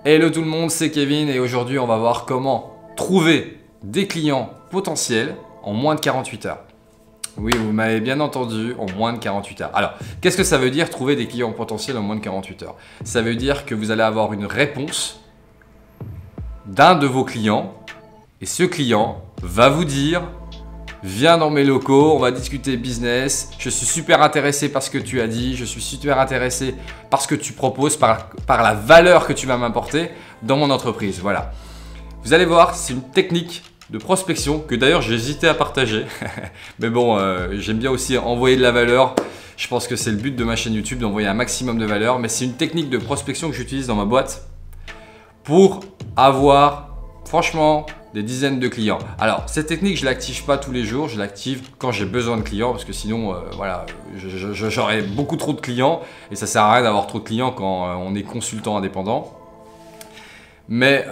Hello tout le monde, c'est Kevin et aujourd'hui on va voir comment trouver des clients potentiels en moins de 48 heures. Oui, vous m'avez bien entendu, en moins de 48 heures. Alors, qu'est-ce que ça veut dire trouver des clients potentiels en moins de 48 heures? Ça veut dire que vous allez avoir une réponse d'un de vos clients et ce client va vous dire: viens dans mes locaux, on va discuter business, je suis super intéressé par ce que tu as dit, je suis super intéressé par ce que tu proposes, par la valeur que tu vas m'apporter dans mon entreprise. Voilà. Vous allez voir, c'est une technique de prospection que d'ailleurs j'ai hésité à partager. Mais bon, j'aime bien aussi envoyer de la valeur. Je pense que c'est le but de ma chaîne YouTube, d'envoyer un maximum de valeur. Mais c'est une technique de prospection que j'utilise dans ma boîte pour avoir, franchement, des dizaines de clients. Alors, cette technique, je ne l'active pas tous les jours, je l'active quand j'ai besoin de clients parce que sinon, voilà, j'aurais beaucoup trop de clients et ça ne sert à rien d'avoir trop de clients quand on est consultant indépendant. Mais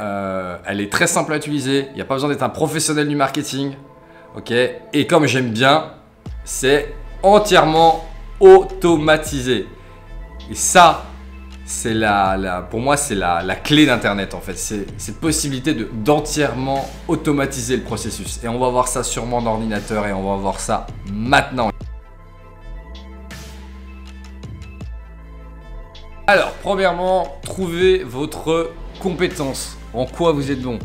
elle est très simple à utiliser, il n'y a pas besoin d'être un professionnel du marketing. Ok, et comme j'aime bien, c'est entièrement automatisé. Et ça, c'est pour moi, c'est la clé d'Internet en fait. C'est cette possibilité d'entièrement automatiser le processus. Et on va voir ça sur mon ordinateur et on va voir ça maintenant. Alors, premièrement, trouvez votre compétence. En quoi vous êtes bon.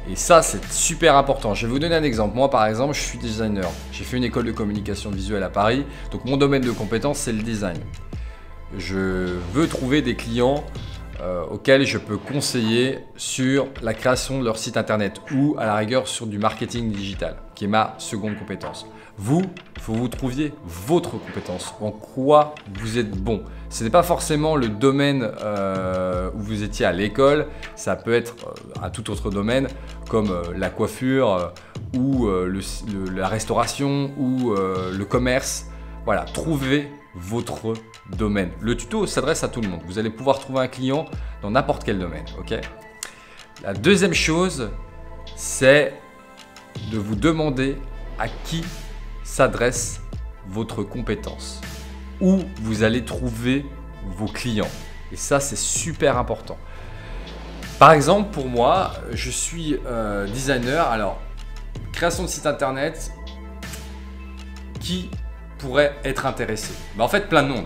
Et ça, c'est super important. Je vais vous donner un exemple. Moi, par exemple, je suis designer. J'ai fait une école de communication visuelle à Paris. Donc, mon domaine de compétence, c'est le design. Je veux trouver des clients auxquels je peux conseiller sur la création de leur site internet ou à la rigueur sur du marketing digital, qui est ma seconde compétence. Vous, il faut que vous trouviez votre compétence, en quoi vous êtes bon. Ce n'est pas forcément le domaine où vous étiez à l'école, ça peut être un tout autre domaine comme la coiffure ou la restauration ou le commerce. Voilà, trouvez votre domaine. Le tuto s'adresse à tout le monde. Vous allez pouvoir trouver un client dans n'importe quel domaine. Ok. La deuxième chose, c'est de vous demander à qui s'adresse votre compétence. Où vous allez trouver vos clients. Et ça, c'est super important. Par exemple, pour moi, je suis designer. Alors, création de site internet, qui pourrait être intéressé? En fait, plein de monde.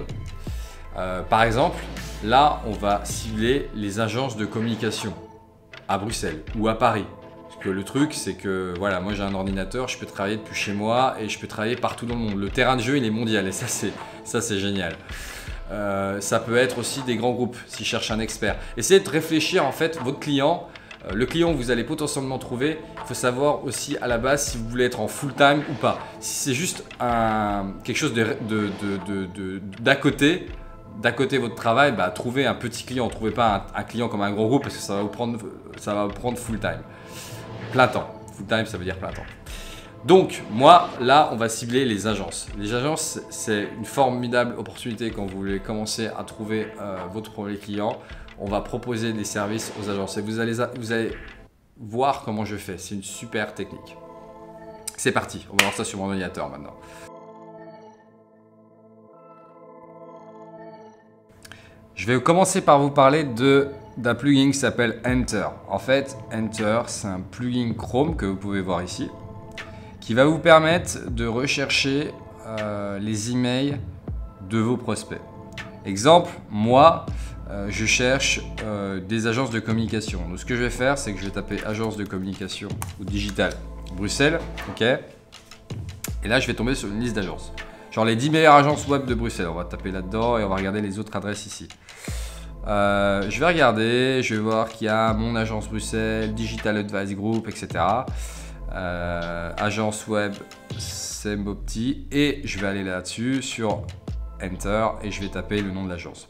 Par exemple, là, on va cibler les agences de communication à Bruxelles ou à Paris. Parce que le truc, c'est que voilà, moi j'ai un ordinateur, je peux travailler depuis chez moi et je peux travailler partout dans le monde. Le terrain de jeu, il est mondial et ça, c'est génial. Ça peut être aussi des grands groupes s'ils cherchent un expert. Essayez de réfléchir en fait, votre client, le client que vous allez potentiellement trouver, il faut savoir aussi à la base si vous voulez être en full time ou pas. Si c'est juste quelque chose d'à côté de votre travail, bah, trouvez un petit client. Ne trouvez pas un client comme un gros groupe parce que ça va vous prendre full time. Plein temps. Full time, ça veut dire plein temps. Donc, moi, là, on va cibler les agences. Les agences, c'est une formidable opportunité quand vous voulez commencer à trouver votre premier client. On va proposer des services aux agences et vous allez voir comment je fais. C'est une super technique. C'est parti, on va voir ça sur mon ordinateur maintenant. Je vais commencer par vous parler d'un plugin qui s'appelle Enter. En fait, Enter, c'est un plugin Chrome que vous pouvez voir ici, qui va vous permettre de rechercher les emails de vos prospects. Exemple, moi, je cherche des agences de communication. Donc, ce que je vais faire, c'est que je vais taper agence de communication ou digital Bruxelles. Ok. Et là, je vais tomber sur une liste d'agences. Genre les 10 meilleures agences web de Bruxelles. On va taper là-dedans et on va regarder les autres adresses ici. Je vais regarder, je vais voir qu'il y a mon agence Bruxelles, Digital Advice Group, etc. Agence web Sembopti. Et je vais aller là-dessus sur Enter et je vais taper le nom de l'agence.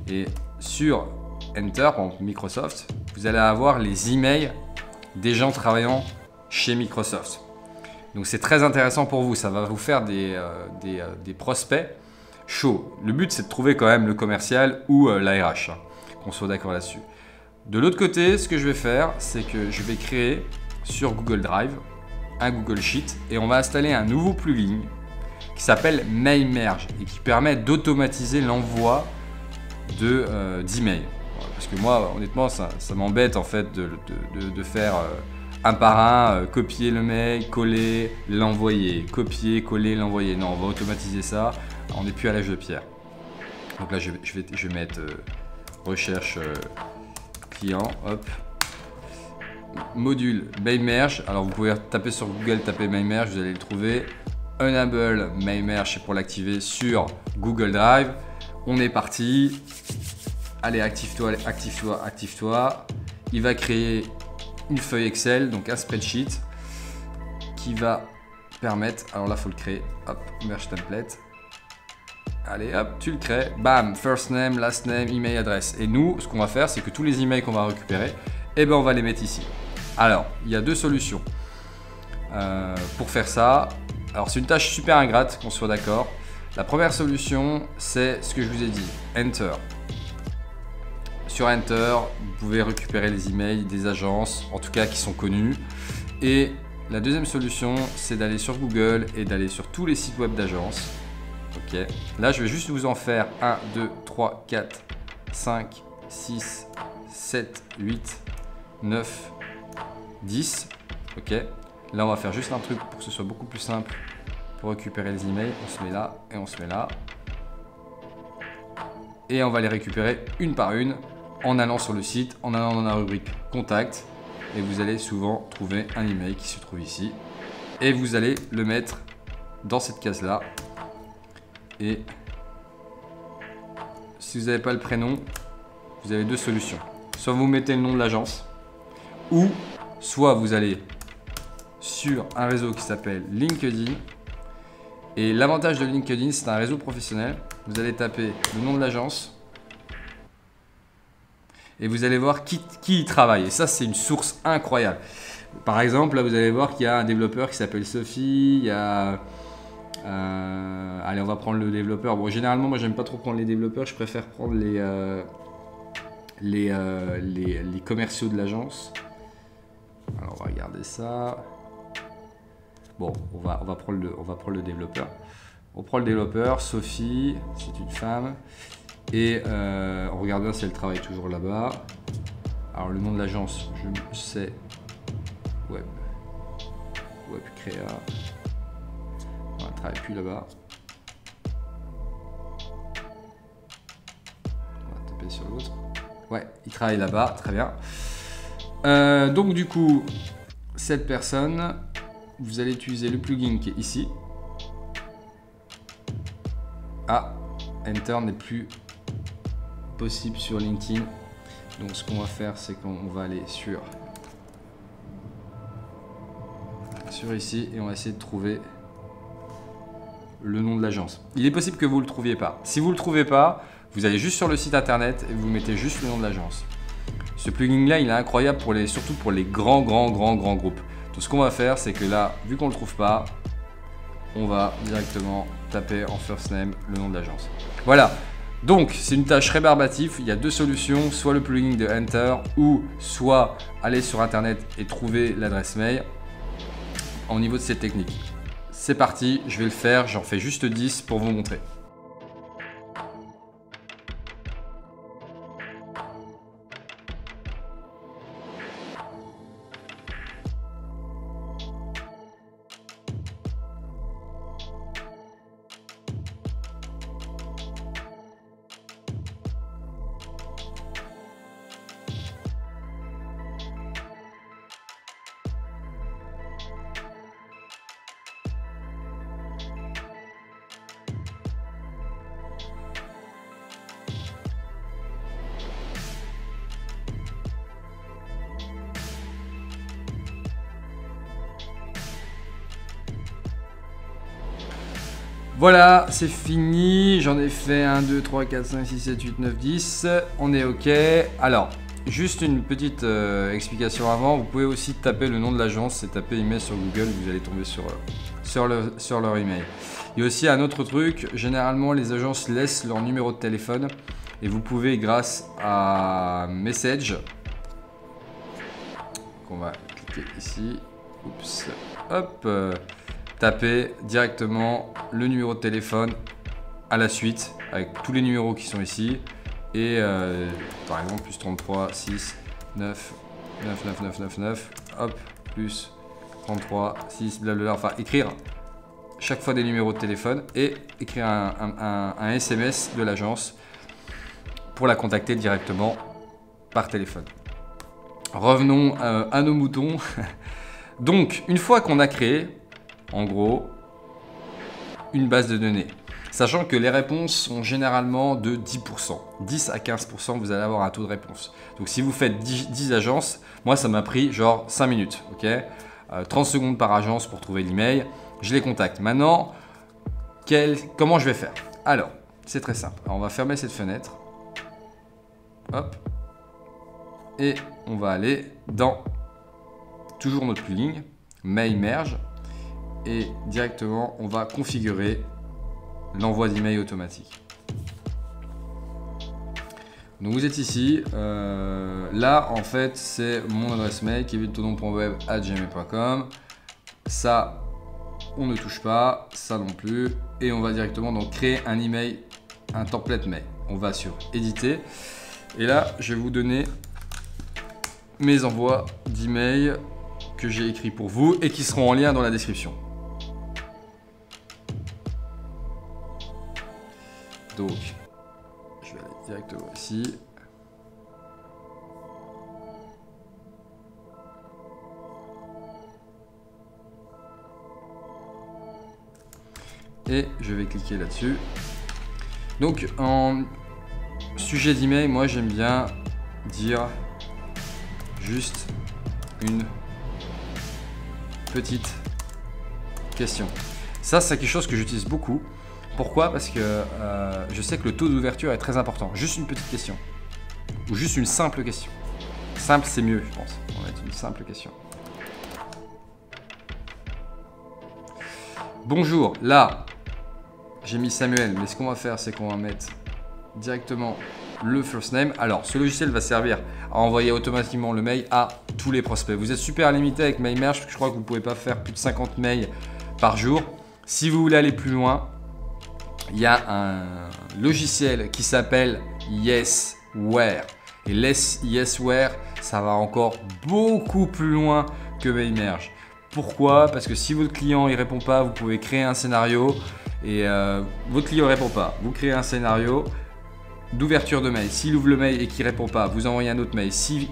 Et sur Enter, par exemple Microsoft, vous allez avoir les emails des gens travaillant chez Microsoft. Donc c'est très intéressant pour vous, ça va vous faire des prospects chauds. Le but, c'est de trouver quand même le commercial ou la RH, hein, qu'on soit d'accord là-dessus. De l'autre côté, ce que je vais faire, c'est que je vais créer sur Google Drive un Google Sheet et on va installer un nouveau plugin qui s'appelle MailMerge et qui permet d'automatiser l'envoi d'emails. parce que moi, honnêtement, ça m'embête en fait de faire un par un, copier le mail, coller, l'envoyer, copier, coller, l'envoyer. Non, on va automatiser ça. On n'est plus à l'âge de pierre. Donc là, je vais mettre recherche client, hop. Module Mail Merge. Alors vous pouvez taper sur Google, taper Mail Merge, vous allez le trouver. Enable Mail Merge, c'est pour l'activer sur Google Drive. On est parti. Allez, active-toi, active-toi, active-toi. Il va créer une feuille Excel, donc un spreadsheet qui va permettre. Alors là, il faut le créer. Hop, Merge Template. Allez, hop, tu le crées. Bam, first name, last name, email, adresse. Et nous, ce qu'on va faire, c'est que tous les emails qu'on va récupérer, eh ben, on va les mettre ici. Alors, il y a deux solutions pour faire ça. Alors, c'est une tâche super ingrate, qu'on soit d'accord. La première solution, c'est ce que je vous ai dit, Enter. Sur Enter, vous pouvez récupérer les emails des agences, en tout cas qui sont connues. Et la deuxième solution, c'est d'aller sur Google et d'aller sur tous les sites web d'agences. Ok. Là, je vais juste vous en faire 1, 2, 3, 4, 5, 6, 7, 8, 9, 10. Ok. Là, on va faire juste un truc pour que ce soit beaucoup plus simple pour récupérer les emails. On se met là et on se met là. Et on va les récupérer une par une en allant sur le site, en allant dans la rubrique Contact. Et vous allez souvent trouver un email qui se trouve ici. Et vous allez le mettre dans cette case-là. Et si vous n'avez pas le prénom, vous avez deux solutions. Soit vous mettez le nom de l'agence, ou soit vous allez sur un réseau qui s'appelle LinkedIn. Et l'avantage de LinkedIn, c'est un réseau professionnel. Vous allez taper le nom de l'agence et vous allez voir qui y travaille. Et ça, c'est une source incroyable. Par exemple, là, vous allez voir qu'il y a un développeur qui s'appelle Sophie. Il y a... allez, on va prendre le développeur. Bon, généralement, moi, j'aime pas trop prendre les développeurs. Je préfère prendre les commerciaux de l'agence. Alors, on va regarder ça. Bon, on va prendre le développeur. On prend le développeur, Sophie, c'est une femme. Et on regarde bien si elle travaille toujours là-bas. Alors le nom de l'agence, je sais. Web Créa. Elle ne travaille plus là-bas. On va taper sur l'autre. Ouais, il travaille là-bas, très bien. Donc du coup, cette personne, vous allez utiliser le plugin qui est ici. Ah, Enter n'est plus possible sur LinkedIn. Donc ce qu'on va faire, c'est qu'on va aller sur ici et on va essayer de trouver le nom de l'agence. Il est possible que vous ne le trouviez pas. Si vous ne le trouvez pas, vous allez juste sur le site internet et vous mettez juste le nom de l'agence. Ce plugin là, il est incroyable surtout pour les grands groupes. Donc ce qu'on va faire, c'est que là, vu qu'on ne le trouve pas, on va directement taper en first name le nom de l'agence. Voilà, donc c'est une tâche rébarbative. Il y a deux solutions, soit le plugin de Enter ou soit aller sur internet et trouver l'adresse mail au niveau de cette technique. C'est parti, je vais le faire, j'en fais juste 10 pour vous montrer. Voilà, c'est fini. J'en ai fait 1, 2, 3, 4, 5, 6, 7, 8, 9, 10. On est OK. Alors, juste une petite explication avant. Vous pouvez aussi taper le nom de l'agence. C'est taper email sur Google. Vous allez tomber sur leur email. Il y a aussi un autre truc. Généralement, les agences laissent leur numéro de téléphone. Et vous pouvez, grâce à Message, on va cliquer ici. Oups. Hop. Taper directement le numéro de téléphone à la suite avec tous les numéros qui sont ici Et par exemple, plus 33, 6, 9, 9, 9, 9, 9, 9, hop, plus 33, 6, blablabla. Enfin, écrire chaque fois des numéros de téléphone et écrire un SMS de l'agence pour la contacter directement par téléphone. Revenons à nos moutons. Donc, une fois qu'on a créé, en gros, une base de données, sachant que les réponses sont généralement de 10%. 10 à 15%, vous allez avoir un taux de réponse. Donc, si vous faites 10 agences, moi, ça m'a pris genre 5 minutes. Ok, 30 secondes par agence pour trouver l'email. Je les contacte. Maintenant, comment je vais faire? Alors, c'est très simple. Alors, on va fermer cette fenêtre. Hop. Et on va aller dans toujours notre plugin, Mail Merge. Et directement, on va configurer l'envoi d'email automatique. Donc vous êtes ici. Là, en fait, c'est mon adresse mail, kevintonon.web@gmail.com. Ça, on ne touche pas. Ça non plus. Et on va directement donc créer un email, un template mail. On va sur éditer. Et là, je vais vous donner mes envois d'email que j'ai écrits pour vous et qui seront en lien dans la description. Donc, je vais aller directement ici. Et je vais cliquer là-dessus. Donc, en sujet d'email, moi j'aime bien dire juste une petite question. Ça, c'est quelque chose que j'utilise beaucoup. Pourquoi? Parce que je sais que le taux d'ouverture est très important. Juste une petite question. Ou juste une simple question. Simple, c'est mieux, je pense. On va mettre une simple question. Bonjour, là, j'ai mis Samuel, mais ce qu'on va faire, c'est qu'on va mettre directement le first name. Alors, ce logiciel va servir à envoyer automatiquement le mail à tous les prospects. Vous êtes super limité avec MailMerge, parce que je crois que vous ne pouvez pas faire plus de 50 mails par jour. Si vous voulez aller plus loin, il y a un logiciel qui s'appelle Yesware. Et Yesware, ça va encore beaucoup plus loin que MailMerge. Pourquoi? Parce que si votre client ne répond pas, vous pouvez créer un scénario. Et votre client ne répond pas, vous créez un scénario d'ouverture de mail. S'il ouvre le mail et qu'il ne répond pas, vous envoyez un autre mail. Si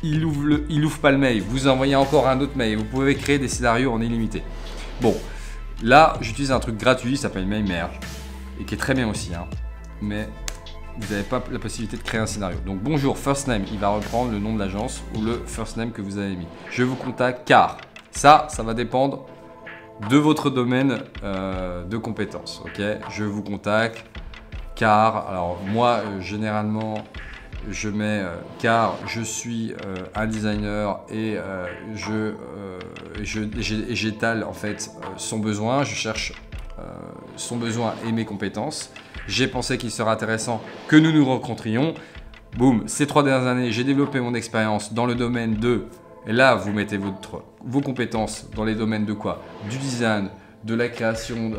il ouvre pas le mail, vous envoyez encore un autre mail. Vous pouvez créer des scénarios en illimité. Bon, là, j'utilise un truc gratuit qui s'appelle MailMerge et qui est très bien aussi. Hein, mais vous n'avez pas la possibilité de créer un scénario. Donc, bonjour, first name, il va reprendre le nom de l'agence ou le first name que vous avez mis. Je vous contacte car ça va dépendre de votre domaine de compétences. Ok, je vous contacte car, alors moi généralement je mets car je suis un designer et j'étale en fait son besoin, je cherche son besoin et mes compétences. J'ai pensé qu'il serait intéressant que nous nous rencontrions. Boum, ces 3 dernières années, j'ai développé mon expérience dans le domaine de... Et là, vous mettez vos compétences dans les domaines de quoi? Du design, de la création,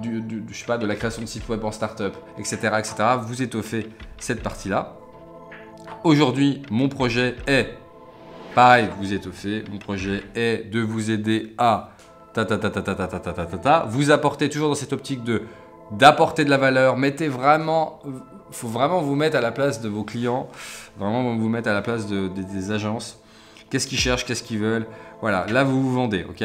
je sais pas, de la création de sites web en startup, etc., etc. Vous étoffez cette partie-là. Aujourd'hui, mon projet est, pareil, vous étoffez. Mon projet est de vous aider à vous apporter toujours dans cette optique d'apporter de la valeur. Mettez vraiment, faut vraiment vous mettre à la place de vos clients, vraiment vous mettre à la place des agences. Qu'est-ce qu'ils cherchent, qu'est-ce qu'ils veulent. Voilà, là vous vous vendez, ok?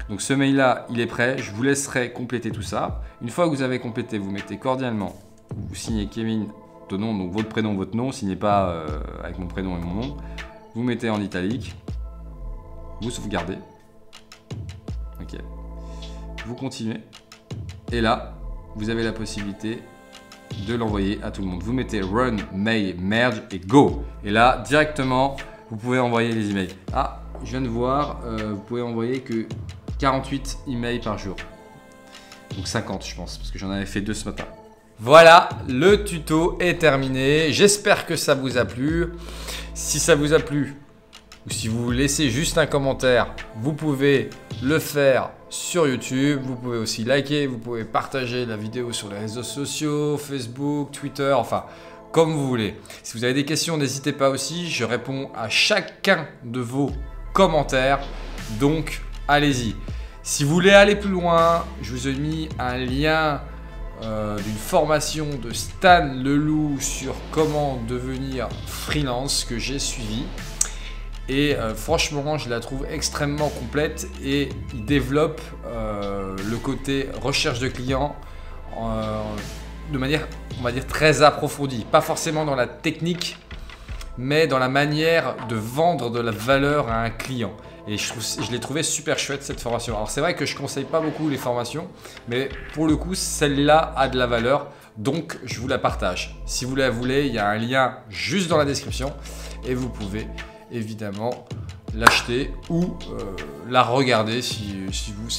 Donc ce mail-là, il est prêt. Je vous laisserai compléter tout ça. Une fois que vous avez complété, vous mettez cordialement, vous signez Kevin Tonon, donc votre prénom, votre nom. Signez pas avec mon prénom et mon nom. Vous mettez en italique. Vous sauvegardez. Ok. Vous continuez. Et là, vous avez la possibilité de l'envoyer à tout le monde. Vous mettez Run, Mail, Merge et Go. Et là, directement, vous pouvez envoyer les emails. Ah, je viens de voir, vous pouvez envoyer que 48 emails par jour. Donc 50, je pense, parce que j'en avais fait 2 ce matin. Voilà, le tuto est terminé. J'espère que ça vous a plu. Si ça vous a plu, ou si vous laissez juste un commentaire, vous pouvez le faire sur YouTube. Vous pouvez aussi liker, vous pouvez partager la vidéo sur les réseaux sociaux, Facebook, Twitter, enfin comme vous voulez. Si vous avez des questions, n'hésitez pas aussi, je réponds à chacun de vos commentaires, donc allez-y. Si vous voulez aller plus loin, je vous ai mis un lien d'une formation de Stan Leloup sur comment devenir freelance que j'ai suivi. Et franchement, je la trouve extrêmement complète et il développe le côté recherche de clients de manière, on va dire, très approfondie. Pas forcément dans la technique, mais dans la manière de vendre de la valeur à un client. Et je l'ai trouvé super chouette cette formation. Alors c'est vrai que je ne conseille pas beaucoup les formations, mais pour le coup, celle-là a de la valeur. Donc je vous la partage. Si vous la voulez, il y a un lien juste dans la description et vous pouvez évidemment l'acheter ou la regarder si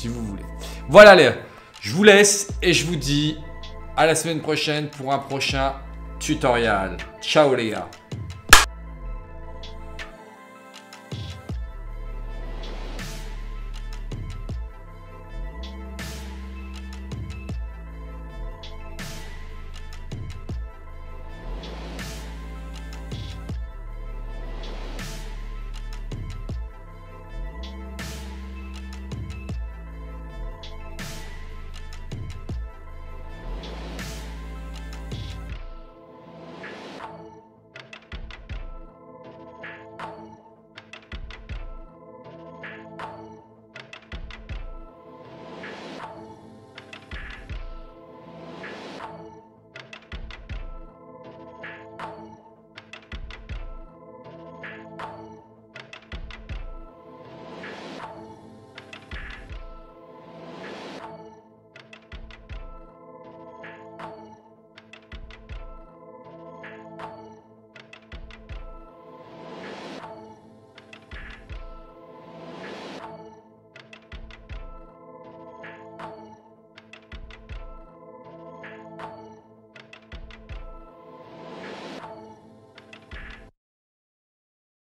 vous voulez. Voilà, je vous laisse et je vous dis à la semaine prochaine pour un prochain tutoriel. Ciao les gars.